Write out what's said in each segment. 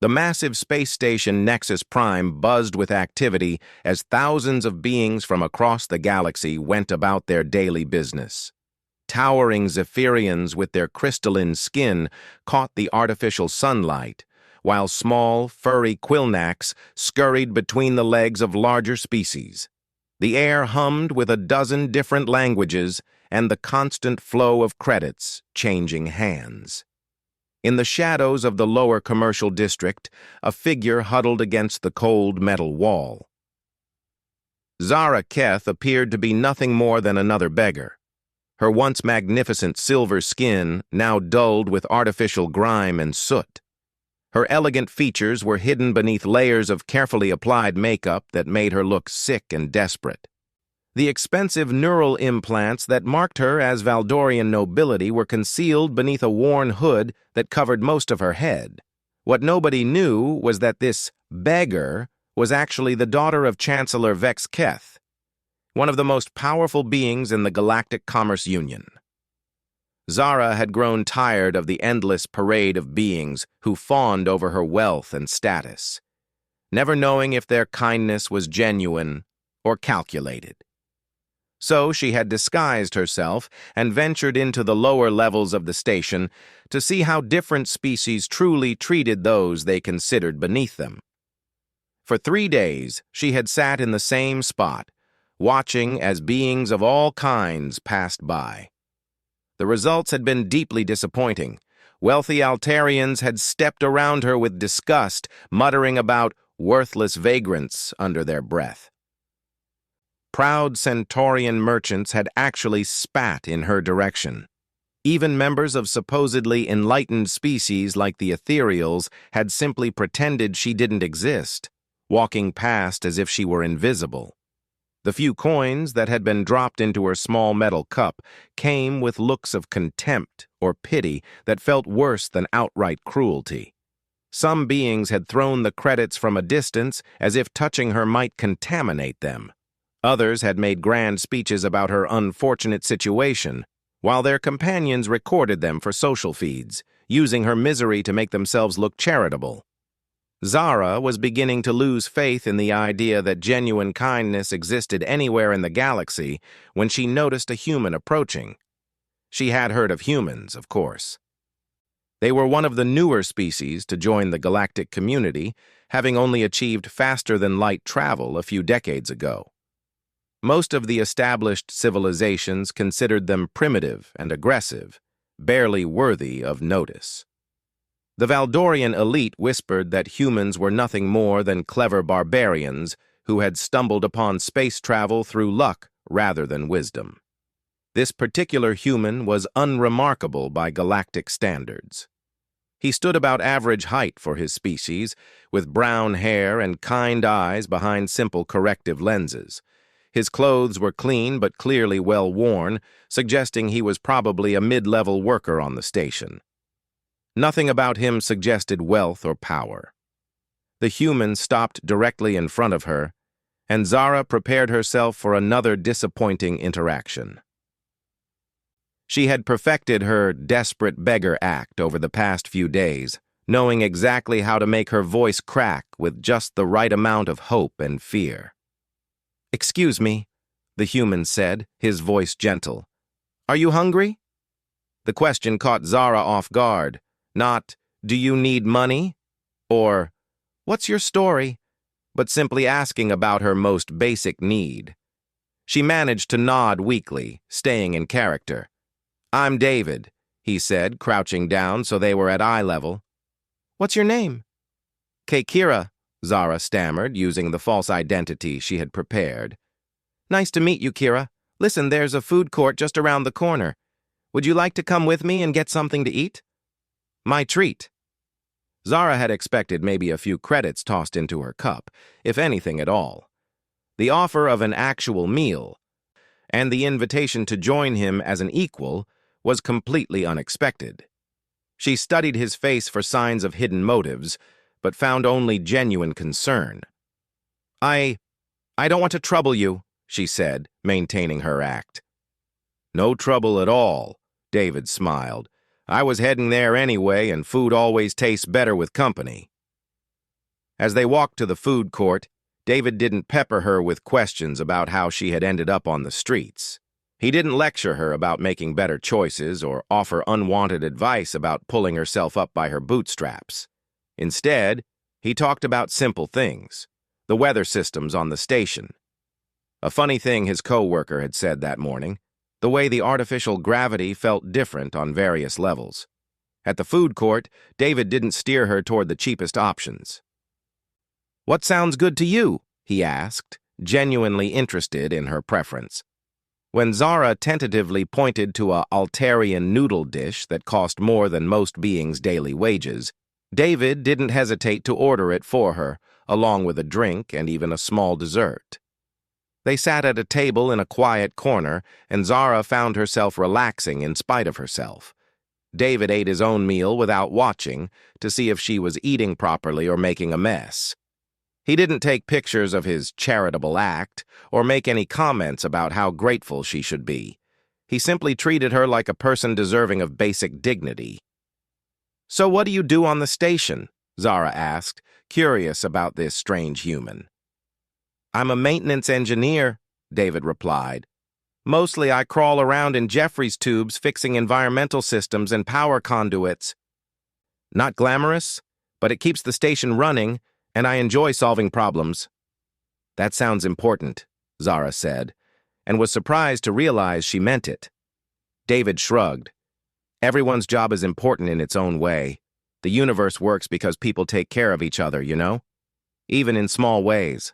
The massive space station Nexus Prime buzzed with activity as thousands of beings from across the galaxy went about their daily business. Towering Zephyrians with their crystalline skin caught the artificial sunlight, while small, furry Quillnaks scurried between the legs of larger species. The air hummed with a dozen different languages and the constant flow of credits changing hands. In the shadows of the lower commercial district, a figure huddled against the cold metal wall. Zara Keth appeared to be nothing more than another beggar. Her once magnificent silver skin now dulled with artificial grime and soot. Her elegant features were hidden beneath layers of carefully applied makeup that made her look sick and desperate. The expensive neural implants that marked her as Valdorian nobility were concealed beneath a worn hood that covered most of her head. What nobody knew was that this beggar was actually the daughter of Chancellor Vex Keth, one of the most powerful beings in the Galactic Commerce Union. Zara had grown tired of the endless parade of beings who fawned over her wealth and status, never knowing if their kindness was genuine or calculated. So she had disguised herself and ventured into the lower levels of the station to see how different species truly treated those they considered beneath them. For 3 days, she had sat in the same spot, watching as beings of all kinds passed by. The results had been deeply disappointing. Wealthy Altarians had stepped around her with disgust, muttering about worthless vagrants under their breath. Proud Centaurian merchants had actually spat in her direction. Even members of supposedly enlightened species like the ethereals had simply pretended she didn't exist, walking past as if she were invisible. The few coins that had been dropped into her small metal cup came with looks of contempt or pity that felt worse than outright cruelty. Some beings had thrown the credits from a distance as if touching her might contaminate them. Others had made grand speeches about her unfortunate situation, while their companions recorded them for social feeds, using her misery to make themselves look charitable. Zara was beginning to lose faith in the idea that genuine kindness existed anywhere in the galaxy when she noticed a human approaching. She had heard of humans, of course. They were one of the newer species to join the galactic community, having only achieved faster-than-light travel a few decades ago. Most of the established civilizations considered them primitive and aggressive, barely worthy of notice. The Valdorian elite whispered that humans were nothing more than clever barbarians who had stumbled upon space travel through luck rather than wisdom. This particular human was unremarkable by galactic standards. He stood about average height for his species, with brown hair and kind eyes behind simple corrective lenses. His clothes were clean but clearly well worn, suggesting he was probably a mid-level worker on the station. Nothing about him suggested wealth or power. The human stopped directly in front of her, and Zara prepared herself for another disappointing interaction. She had perfected her desperate beggar act over the past few days, knowing exactly how to make her voice crack with just the right amount of hope and fear. "Excuse me," the human said, his voice gentle. "Are you hungry?" The question caught Zara off guard. Not, "Do you need money?" or, "What's your story?" but simply asking about her most basic need. She managed to nod weakly, staying in character. "I'm David," he said, crouching down so they were at eye level. "What's your name?" "Kira," Zara stammered, using the false identity she had prepared. "Nice to meet you, Kira. Listen, there's a food court just around the corner. Would you like to come with me and get something to eat?" "My treat." Zara had expected maybe a few credits tossed into her cup, if anything at all. The offer of an actual meal, and the invitation to join him as an equal, was completely unexpected. She studied his face for signs of hidden motives, but found only genuine concern. I don't want to trouble you," she said, maintaining her act. "No trouble at all," David smiled. "I was heading there anyway, and food always tastes better with company." As they walked to the food court, David didn't pepper her with questions about how she had ended up on the streets. He didn't lecture her about making better choices or offer unwanted advice about pulling herself up by her bootstraps. Instead, he talked about simple things, the weather systems on the station. A funny thing his co-worker had said that morning, the way the artificial gravity felt different on various levels. At the food court, David didn't steer her toward the cheapest options. "What sounds good to you?" he asked, genuinely interested in her preference. When Zara tentatively pointed to a Altarian noodle dish that cost more than most beings' daily wages, David didn't hesitate to order it for her, along with a drink and even a small dessert. They sat at a table in a quiet corner, and Zara found herself relaxing in spite of herself. David ate his own meal without watching to see if she was eating properly or making a mess. He didn't take pictures of his charitable act or make any comments about how grateful she should be. He simply treated her like a person deserving of basic dignity. "So what do you do on the station?" Zara asked, curious about this strange human. "I'm a maintenance engineer," David replied. "Mostly I crawl around in Jeffries tubes fixing environmental systems and power conduits. Not glamorous, but it keeps the station running, and I enjoy solving problems." "That sounds important," Zara said, and was surprised to realize she meant it. David shrugged. "Everyone's job is important in its own way. The universe works because people take care of each other, you know? Even in small ways."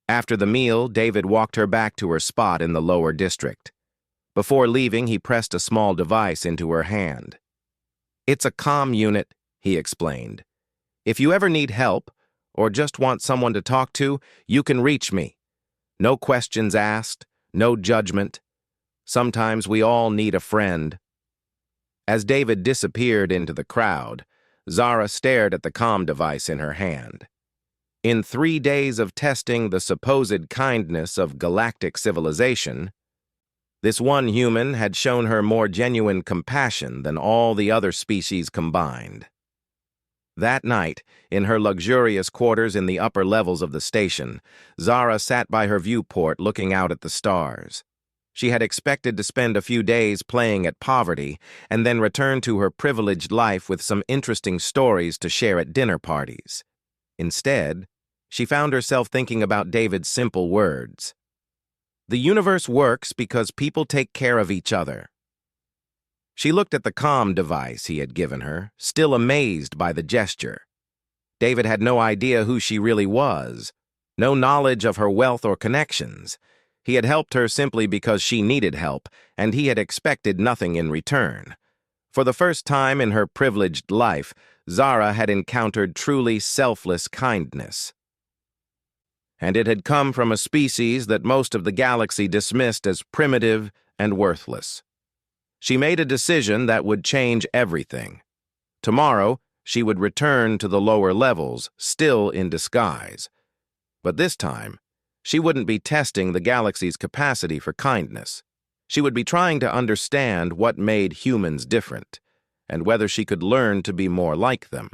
After the meal, David walked her back to her spot in the lower district. Before leaving, he pressed a small device into her hand. "It's a comm unit," he explained. "If you ever need help, or just want someone to talk to, you can reach me. No questions asked, no judgment. Sometimes we all need a friend." As David disappeared into the crowd, Zara stared at the comm device in her hand. In 3 days of testing the supposed kindness of galactic civilization, this one human had shown her more genuine compassion than all the other species combined. That night, in her luxurious quarters in the upper levels of the station, Zara sat by her viewport looking out at the stars. She had expected to spend a few days playing at poverty and then return to her privileged life with some interesting stories to share at dinner parties. Instead, she found herself thinking about David's simple words. "The universe works because people take care of each other." She looked at the comm device he had given her, still amazed by the gesture. David had no idea who she really was, no knowledge of her wealth or connections. He had helped her simply because she needed help, and he had expected nothing in return. For the first time in her privileged life, Zara had encountered truly selfless kindness. And it had come from a species that most of the galaxy dismissed as primitive and worthless. She made a decision that would change everything. Tomorrow, she would return to the lower levels, still in disguise. But this time, she wouldn't be testing the galaxy's capacity for kindness. She would be trying to understand what made humans different, and whether she could learn to be more like them.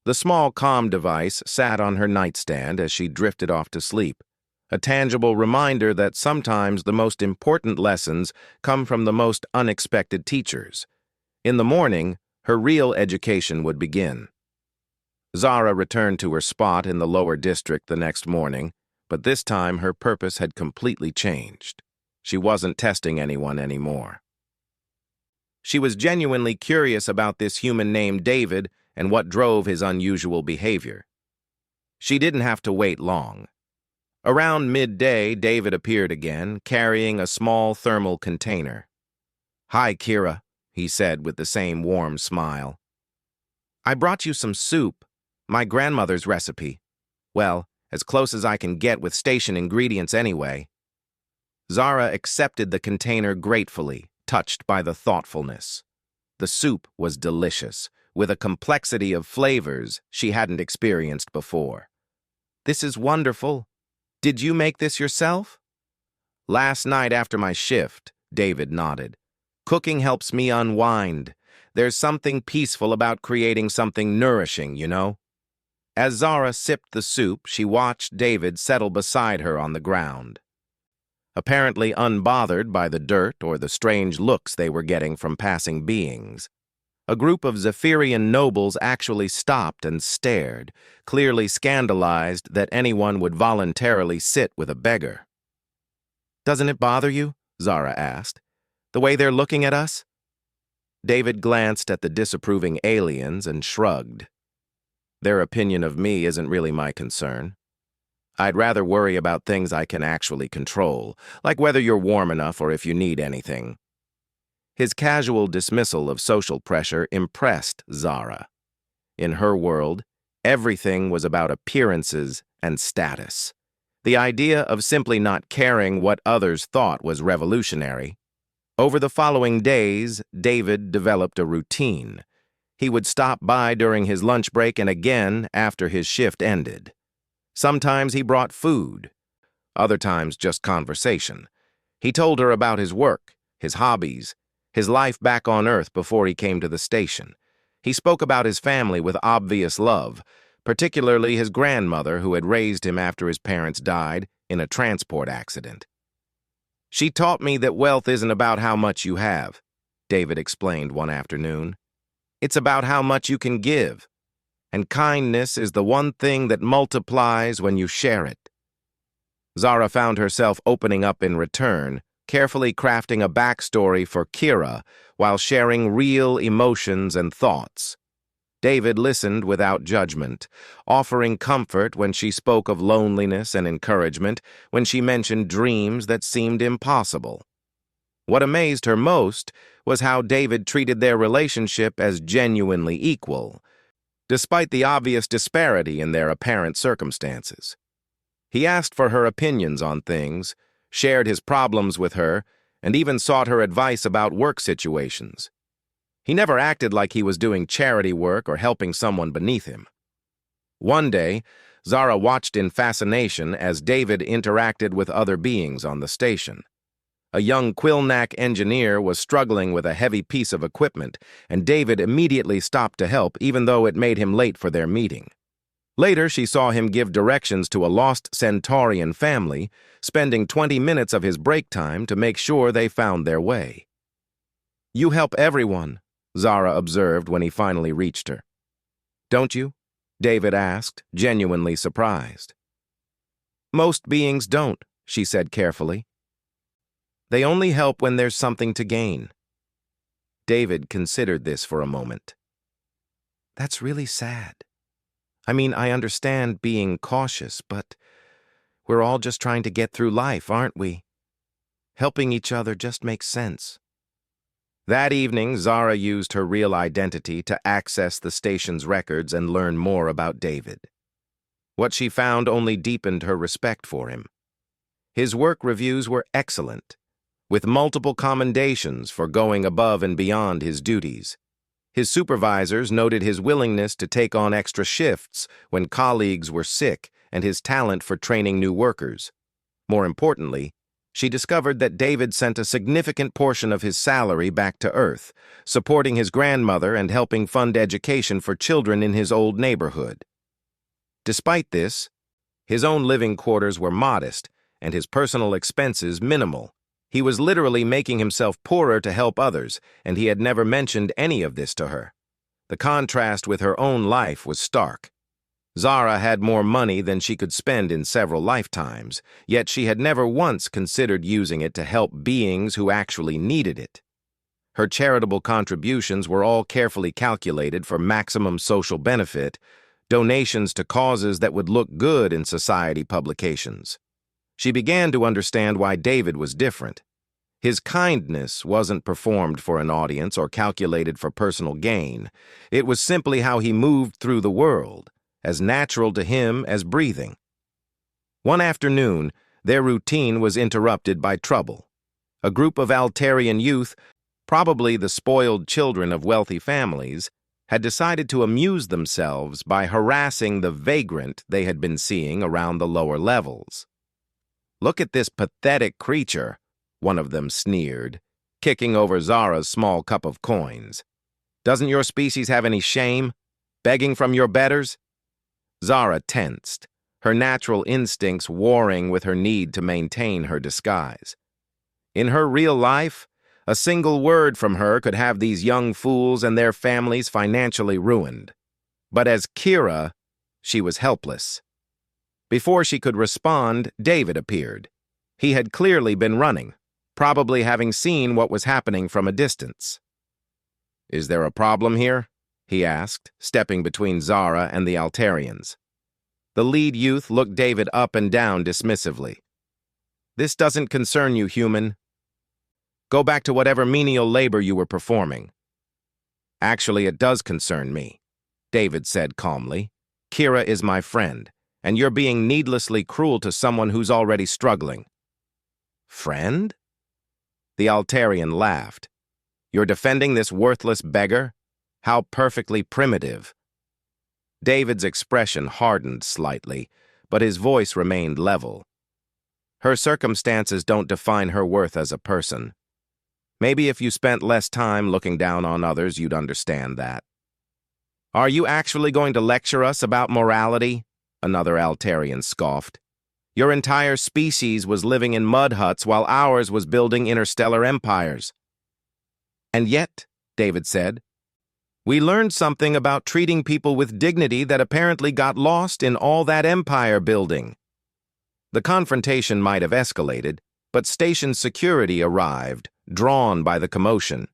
The small comm device sat on her nightstand as she drifted off to sleep, a tangible reminder that sometimes the most important lessons come from the most unexpected teachers. In the morning, her real education would begin. Zara returned to her spot in the lower district the next morning, but this time her purpose had completely changed. She wasn't testing anyone anymore. She was genuinely curious about this human named David and what drove his unusual behavior. She didn't have to wait long. Around midday, David appeared again, carrying a small thermal container. "Hi, Kira," he said with the same warm smile. "I brought you some soup, my grandmother's recipe. Well, as close as I can get with station ingredients anyway." Zara accepted the container gratefully, touched by the thoughtfulness. The soup was delicious, with a complexity of flavors she hadn't experienced before. "This is wonderful. Did you make this yourself?" "Last night after my shift," David nodded. "Cooking helps me unwind. There's something peaceful about creating something nourishing, you know?" As Zara sipped the soup, she watched David settle beside her on the ground. Apparently unbothered by the dirt or the strange looks they were getting from passing beings. A group of Zephyrian nobles actually stopped and stared, clearly scandalized that anyone would voluntarily sit with a beggar. "Doesn't it bother you?" Zara asked. "The way they're looking at us?" David glanced at the disapproving aliens and shrugged. "Their opinion of me isn't really my concern. I'd rather worry about things I can actually control, like whether you're warm enough or if you need anything." His casual dismissal of social pressure impressed Zara. In her world, everything was about appearances and status. The idea of simply not caring what others thought was revolutionary. Over the following days, David developed a routine. He would stop by during his lunch break and again after his shift ended. Sometimes he brought food, other times just conversation. He told her about his work, his hobbies, his life back on Earth before he came to the station. He spoke about his family with obvious love, particularly his grandmother who had raised him after his parents died in a transport accident. "She taught me that wealth isn't about how much you have," David explained one afternoon. "It's about how much you can give. And kindness is the one thing that multiplies when you share it." Zara found herself opening up in return, carefully crafting a backstory for Kira while sharing real emotions and thoughts. David listened without judgment, offering comfort when she spoke of loneliness and encouragement when she mentioned dreams that seemed impossible. What amazed her most was how David treated their relationship as genuinely equal, despite the obvious disparity in their apparent circumstances. He asked for her opinions on things, shared his problems with her, and even sought her advice about work situations. He never acted like he was doing charity work or helping someone beneath him. One day, Zara watched in fascination as David interacted with other beings on the station. A young Quillnack engineer was struggling with a heavy piece of equipment, and David immediately stopped to help even though it made him late for their meeting. Later, she saw him give directions to a lost Centaurian family, spending 20 minutes of his break time to make sure they found their way. "You help everyone," Zara observed when he finally reached her. "Don't you?" David asked, genuinely surprised. "Most beings don't," she said carefully. "They only help when there's something to gain." David considered this for a moment. "That's really sad. I mean, I understand being cautious, but we're all just trying to get through life, aren't we? Helping each other just makes sense." That evening, Zara used her real identity to access the station's records and learn more about David. What she found only deepened her respect for him. His work reviews were excellent, with multiple commendations for going above and beyond his duties. His supervisors noted his willingness to take on extra shifts when colleagues were sick and his talent for training new workers. More importantly, she discovered that David sent a significant portion of his salary back to Earth, supporting his grandmother and helping fund education for children in his old neighborhood. Despite this, his own living quarters were modest and his personal expenses minimal. He was literally making himself poorer to help others, and he had never mentioned any of this to her. The contrast with her own life was stark. Zara had more money than she could spend in several lifetimes, yet she had never once considered using it to help beings who actually needed it. Her charitable contributions were all carefully calculated for maximum social benefit, donations to causes that would look good in society publications. She began to understand why David was different. His kindness wasn't performed for an audience or calculated for personal gain. It was simply how he moved through the world, as natural to him as breathing. One afternoon, their routine was interrupted by trouble. A group of Altarian youth, probably the spoiled children of wealthy families, had decided to amuse themselves by harassing the vagrant they had been seeing around the lower levels. "Look at this pathetic creature," one of them sneered, kicking over Zara's small cup of coins. "Doesn't your species have any shame? Begging from your betters?" Zara tensed, her natural instincts warring with her need to maintain her disguise. In her real life, a single word from her could have these young fools and their families financially ruined. But as Kira, she was helpless. Before she could respond, David appeared. He had clearly been running, probably having seen what was happening from a distance. "Is there a problem here?" he asked, stepping between Zara and the Altarians. The lead youth looked David up and down dismissively. "This doesn't concern you, human. Go back to whatever menial labor you were performing." "Actually, it does concern me," David said calmly. "Kira is my friend, and you're being needlessly cruel to someone who's already struggling." "Friend?" The Altarian laughed. "You're defending this worthless beggar? How perfectly primitive." David's expression hardened slightly, but his voice remained level. "Her circumstances don't define her worth as a person. Maybe if you spent less time looking down on others, you'd understand that." "Are you actually going to lecture us about morality?" another Altarian scoffed. "Your entire species was living in mud huts while ours was building interstellar empires." "And yet," David said, "we learned something about treating people with dignity that apparently got lost in all that empire building." The confrontation might have escalated, but station security arrived, drawn by the commotion.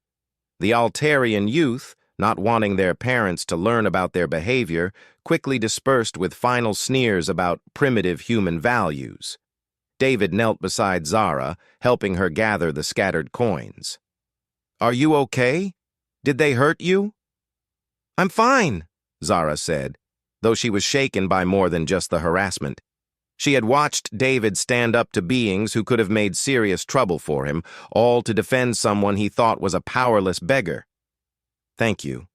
The Altarian youth, not wanting their parents to learn about their behavior, quickly dispersed with final sneers about primitive human values. David knelt beside Zara, helping her gather the scattered coins. "Are you okay? Did they hurt you?" "I'm fine," Zara said, though she was shaken by more than just the harassment. She had watched David stand up to beings who could have made serious trouble for him, all to defend someone he thought was a powerless beggar. "Thank you.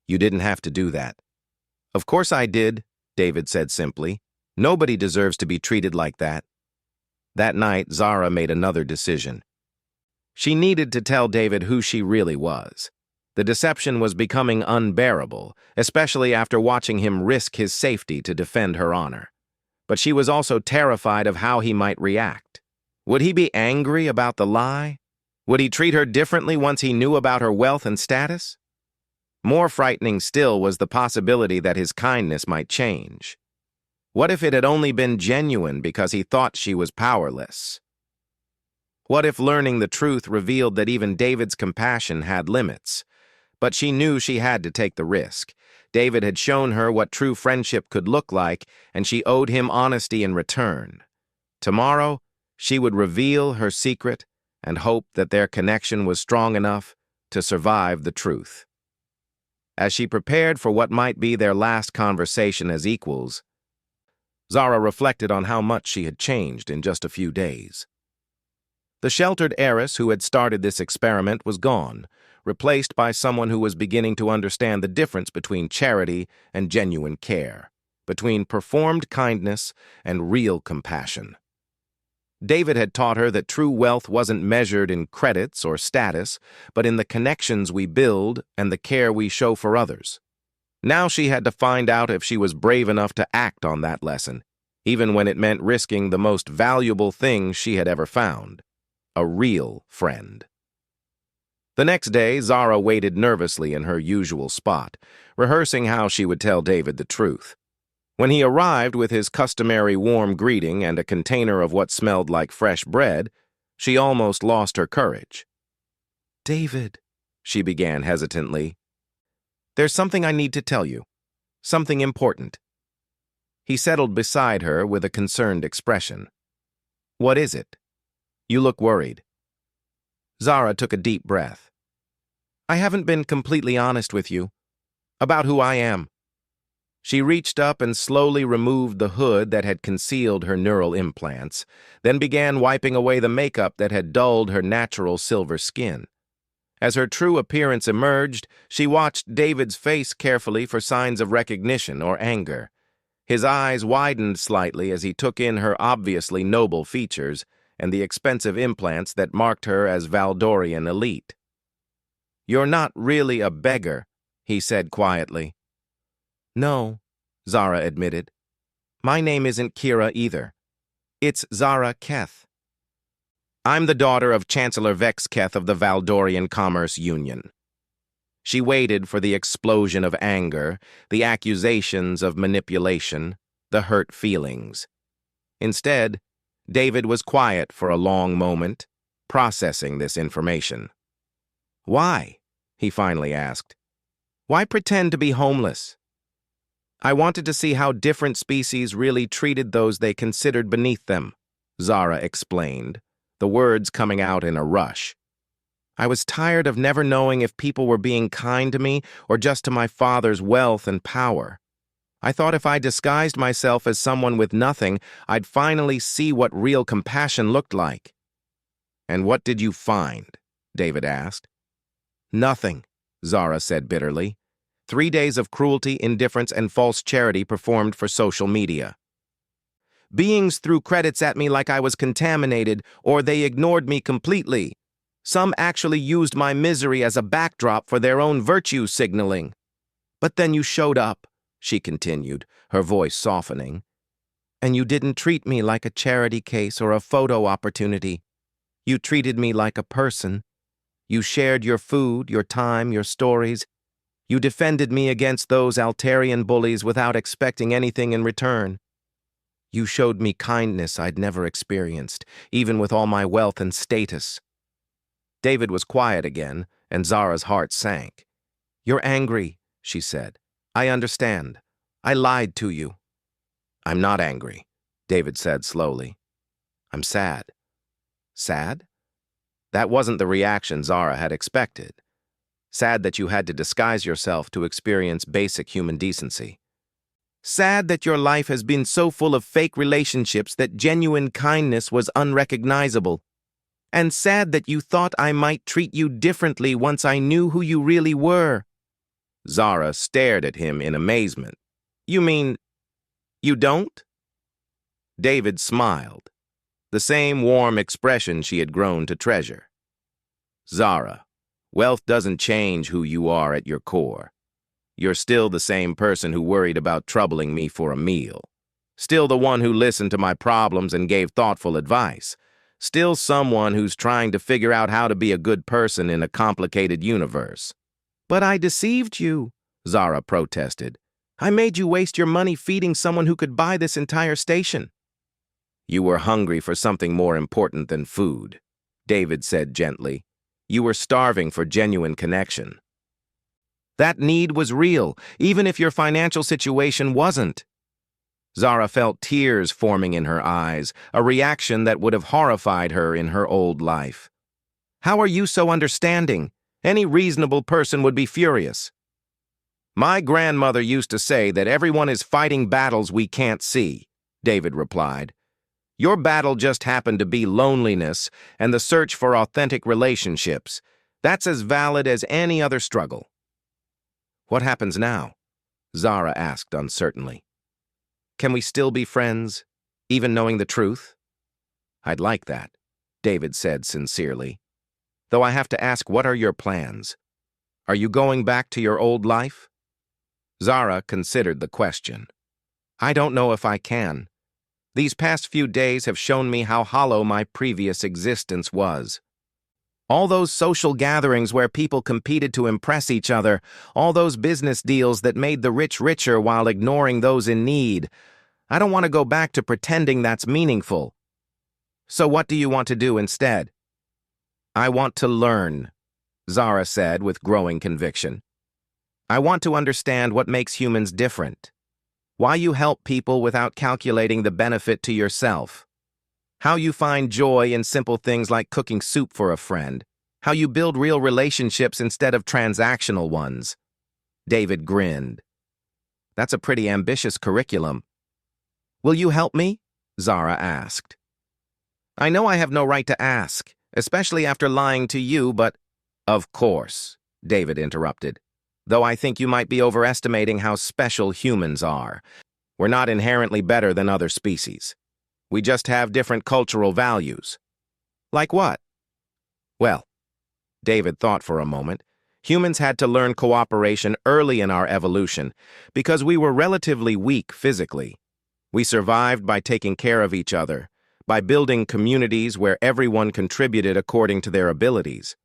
You didn't have to do that." "Of course I did," David said simply. "Nobody deserves to be treated like that." That night, Zara made another decision. She needed to tell David who she really was. The deception was becoming unbearable, especially after watching him risk his safety to defend her honor. But she was also terrified of how he might react. Would he be angry about the lie? Would he treat her differently once he knew about her wealth and status? More frightening still was the possibility that his kindness might change. What if it had only been genuine because he thought she was powerless? What if learning the truth revealed that even David's compassion had limits? But she knew she had to take the risk. David had shown her what true friendship could look like, and she owed him honesty in return. Tomorrow, she would reveal her secret and hope that their connection was strong enough to survive the truth. As she prepared for what might be their last conversation as equals, Zara reflected on how much she had changed in just a few days. The sheltered heiress who had started this experiment was gone, replaced by someone who was beginning to understand the difference between charity and genuine care, between performed kindness and real compassion. David had taught her that true wealth wasn't measured in credits or status, but in the connections we build and the care we show for others. Now she had to find out if she was brave enough to act on that lesson, even when it meant risking the most valuable thing she had ever found, a real friend. The next day, Zara waited nervously in her usual spot, rehearsing how she would tell David the truth. When he arrived with his customary warm greeting and a container of what smelled like fresh bread, she almost lost her courage. "David," she began hesitantly, "there's something I need to tell you. Something important." He settled beside her with a concerned expression. "What is it? You look worried." Zara took a deep breath. "I haven't been completely honest with you about who I am." She reached up and slowly removed the hood that had concealed her neural implants, then began wiping away the makeup that had dulled her natural silver skin. As her true appearance emerged, she watched David's face carefully for signs of recognition or anger. His eyes widened slightly as he took in her obviously noble features and the expensive implants that marked her as Valdorian elite. "You're not really a beggar," he said quietly. "No, Zara admitted. My name isn't Kira either. It's Zara Keth. I'm the daughter of Chancellor Vex Keth of the Valdorian Commerce Union. She waited for the explosion of anger, the accusations of manipulation, the hurt feelings. Instead, David was quiet for a long moment, processing this information. Why? He finally asked. Why pretend to be homeless? I wanted to see how different species really treated those they considered beneath them, Zara explained, the words coming out in a rush. I was tired of never knowing if people were being kind to me or just to my father's wealth and power. I thought if I disguised myself as someone with nothing, I'd finally see what real compassion looked like. And what did you find? David asked. Nothing, Zara said bitterly. 3 days of cruelty, indifference, and false charity performed for social media. Beings threw credits at me like I was contaminated, or they ignored me completely. Some actually used my misery as a backdrop for their own virtue signaling. But then you showed up, she continued, her voice softening. And you didn't treat me like a charity case or a photo opportunity. You treated me like a person. You shared your food, your time, your stories. You defended me against those Altarian bullies without expecting anything in return. You showed me kindness I'd never experienced, even with all my wealth and status. David was quiet again, and Zara's heart sank. You're angry, she said. I understand. I lied to you. I'm not angry, David said slowly. I'm sad. Sad? That wasn't the reaction Zara had expected. Sad that you had to disguise yourself to experience basic human decency. Sad that your life has been so full of fake relationships that genuine kindness was unrecognizable. And sad that you thought I might treat you differently once I knew who you really were. Zara stared at him in amazement. You mean, you don't? David smiled, the same warm expression she had grown to treasure. Zara, wealth doesn't change who you are at your core. You're still the same person who worried about troubling me for a meal. Still the one who listened to my problems and gave thoughtful advice. Still someone who's trying to figure out how to be a good person in a complicated universe. But I deceived you, Zara protested. I made you waste your money feeding someone who could buy this entire station. You were hungry for something more important than food, David said gently. You were starving for genuine connection. That need was real, even if your financial situation wasn't. Zara felt tears forming in her eyes, a reaction that would have horrified her in her old life. How are you so understanding? Any reasonable person would be furious. My grandmother used to say that everyone is fighting battles we can't see, David replied. Your battle just happened to be loneliness and the search for authentic relationships. That's as valid as any other struggle. What happens now? Zara asked uncertainly. Can we still be friends, even knowing the truth? I'd like that, David said sincerely. Though I have to ask, what are your plans? Are you going back to your old life? Zara considered the question. I don't know if I can. These past few days have shown me how hollow my previous existence was. All those social gatherings where people competed to impress each other, all those business deals that made the rich richer while ignoring those in need. I don't want to go back to pretending that's meaningful. So what do you want to do instead? I want to learn, Zara said with growing conviction. I want to understand what makes humans different. Why you help people without calculating the benefit to yourself. How you find joy in simple things like cooking soup for a friend. How you build real relationships instead of transactional ones. David grinned. That's a pretty ambitious curriculum. Will you help me? Zara asked. I know I have no right to ask, especially after lying to you, but... Of course, David interrupted. Though I think you might be overestimating how special humans are. We're not inherently better than other species. We just have different cultural values. Like what? Well, David thought for a moment. Humans had to learn cooperation early in our evolution because we were relatively weak physically. We survived by taking care of each other, by building communities where everyone contributed according to their abilities.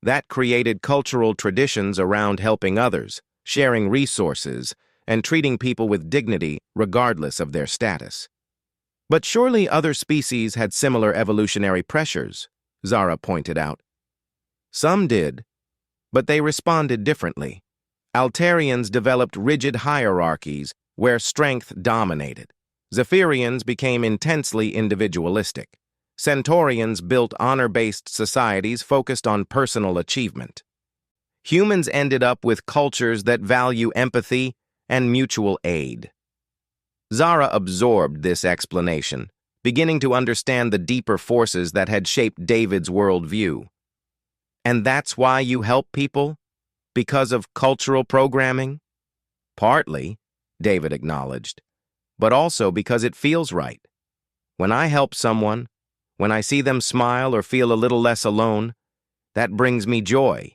That created cultural traditions around helping others, sharing resources, and treating people with dignity regardless of their status. But surely other species had similar evolutionary pressures, Zara pointed out. Some did, but they responded differently. Altarians developed rigid hierarchies where strength dominated. Zephyrians became intensely individualistic. Centaurians built honor-based societies focused on personal achievement. Humans ended up with cultures that value empathy and mutual aid. Zara absorbed this explanation, beginning to understand the deeper forces that had shaped David's worldview. And that's why you help people? Because of cultural programming? Partly, David acknowledged, but also because it feels right. When I help someone, when I see them smile or feel a little less alone, that brings me joy.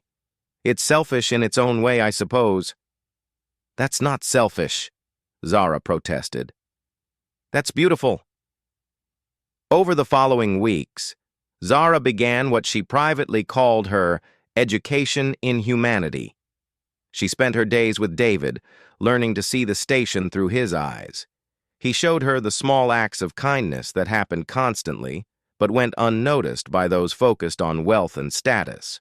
It's selfish in its own way, I suppose. That's not selfish, Zara protested. That's beautiful. Over the following weeks, Zara began what she privately called her education in humanity. She spent her days with David, learning to see the station through his eyes. He showed her the small acts of kindness that happened constantly, but went unnoticed by those focused on wealth and status.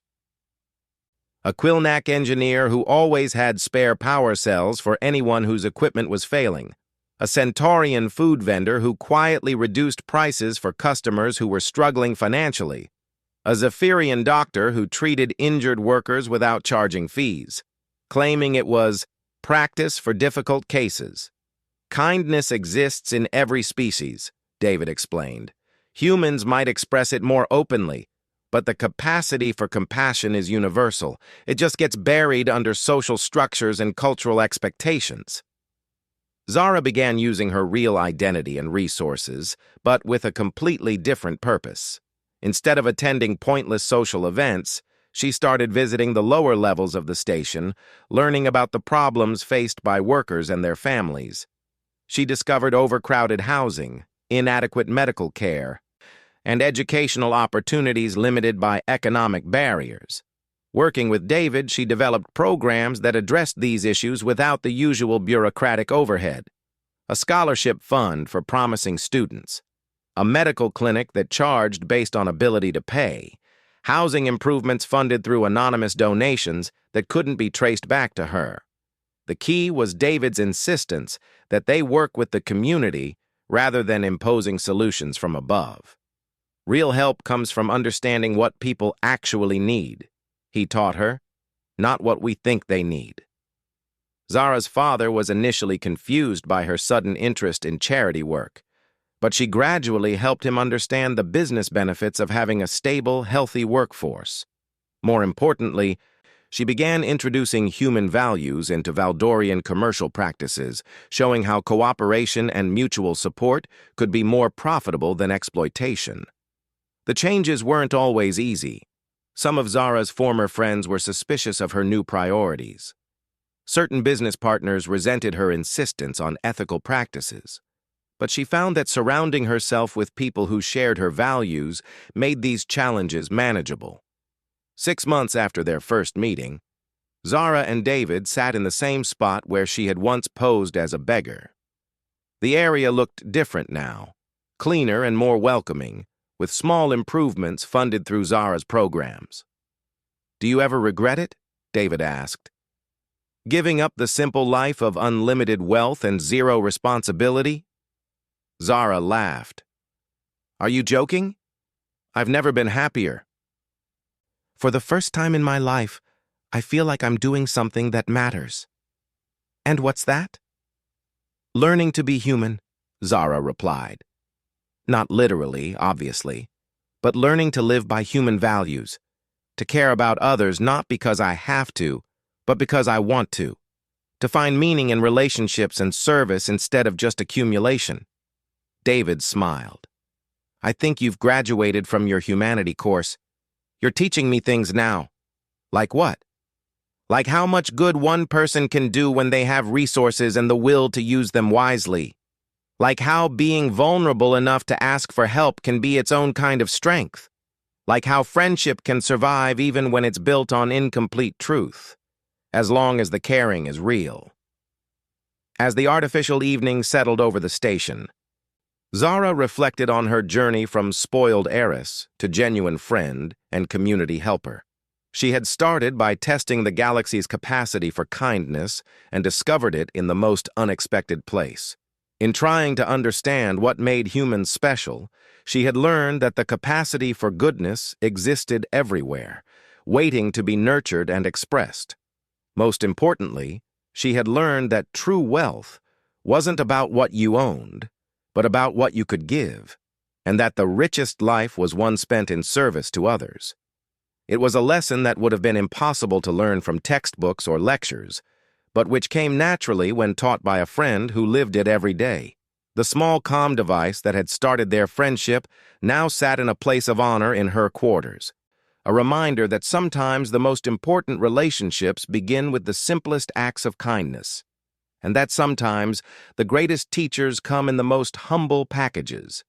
A Quilnak engineer who always had spare power cells for anyone whose equipment was failing. A Centaurian food vendor who quietly reduced prices for customers who were struggling financially. A Zephyrian doctor who treated injured workers without charging fees, claiming it was practice for difficult cases. Kindness exists in every species, David explained. Humans might express it more openly, but the capacity for compassion is universal. It just gets buried under social structures and cultural expectations. Zara began using her real identity and resources, but with a completely different purpose. Instead of attending pointless social events, she started visiting the lower levels of the station, learning about the problems faced by workers and their families. She discovered overcrowded housing, inadequate medical care, and educational opportunities limited by economic barriers. Working with David, she developed programs that addressed these issues without the usual bureaucratic overhead. A scholarship fund for promising students, a medical clinic that charged based on ability to pay, housing improvements funded through anonymous donations that couldn't be traced back to her. The key was David's insistence that they work with the community rather than imposing solutions from above. Real help comes from understanding what people actually need, he taught her, not what we think they need. Zara's father was initially confused by her sudden interest in charity work, but she gradually helped him understand the business benefits of having a stable, healthy workforce. More importantly, she began introducing human values into Valdorian commercial practices, showing how cooperation and mutual support could be more profitable than exploitation. The changes weren't always easy. Some of Zara's former friends were suspicious of her new priorities. Certain business partners resented her insistence on ethical practices. But she found that surrounding herself with people who shared her values made these challenges manageable. 6 months after their first meeting, Zara and David sat in the same spot where she had once posed as a beggar. The area looked different now, cleaner and more welcoming, with small improvements funded through Zara's programs. "Do you ever regret it?" David asked. "Giving up the simple life of unlimited wealth and zero responsibility?" Zara laughed. "Are you joking? I've never been happier. For the first time in my life, I feel like I'm doing something that matters." "And what's that?" "Learning to be human," Zara replied. Not literally, obviously, but learning to live by human values, to care about others not because I have to, but because I want to find meaning in relationships and service instead of just accumulation. David smiled. "I think you've graduated from your humanity course. You're teaching me things now." "Like what?" Like how much good one person can do when they have resources and the will to use them wisely. Like how being vulnerable enough to ask for help can be its own kind of strength. Like how friendship can survive even when it's built on incomplete truth, as long as the caring is real. As the artificial evening settled over the station, Zara reflected on her journey from spoiled heiress to genuine friend and community helper. She had started by testing the galaxy's capacity for kindness and discovered it in the most unexpected place. In trying to understand what made humans special, she had learned that the capacity for goodness existed everywhere, waiting to be nurtured and expressed. Most importantly, she had learned that true wealth wasn't about what you owned, but about what you could give, and that the richest life was one spent in service to others. It was a lesson that would have been impossible to learn from textbooks or lectures, but which came naturally when taught by a friend who lived it every day. The small comm device that had started their friendship now sat in a place of honor in her quarters, a reminder that sometimes the most important relationships begin with the simplest acts of kindness, and that sometimes the greatest teachers come in the most humble packages.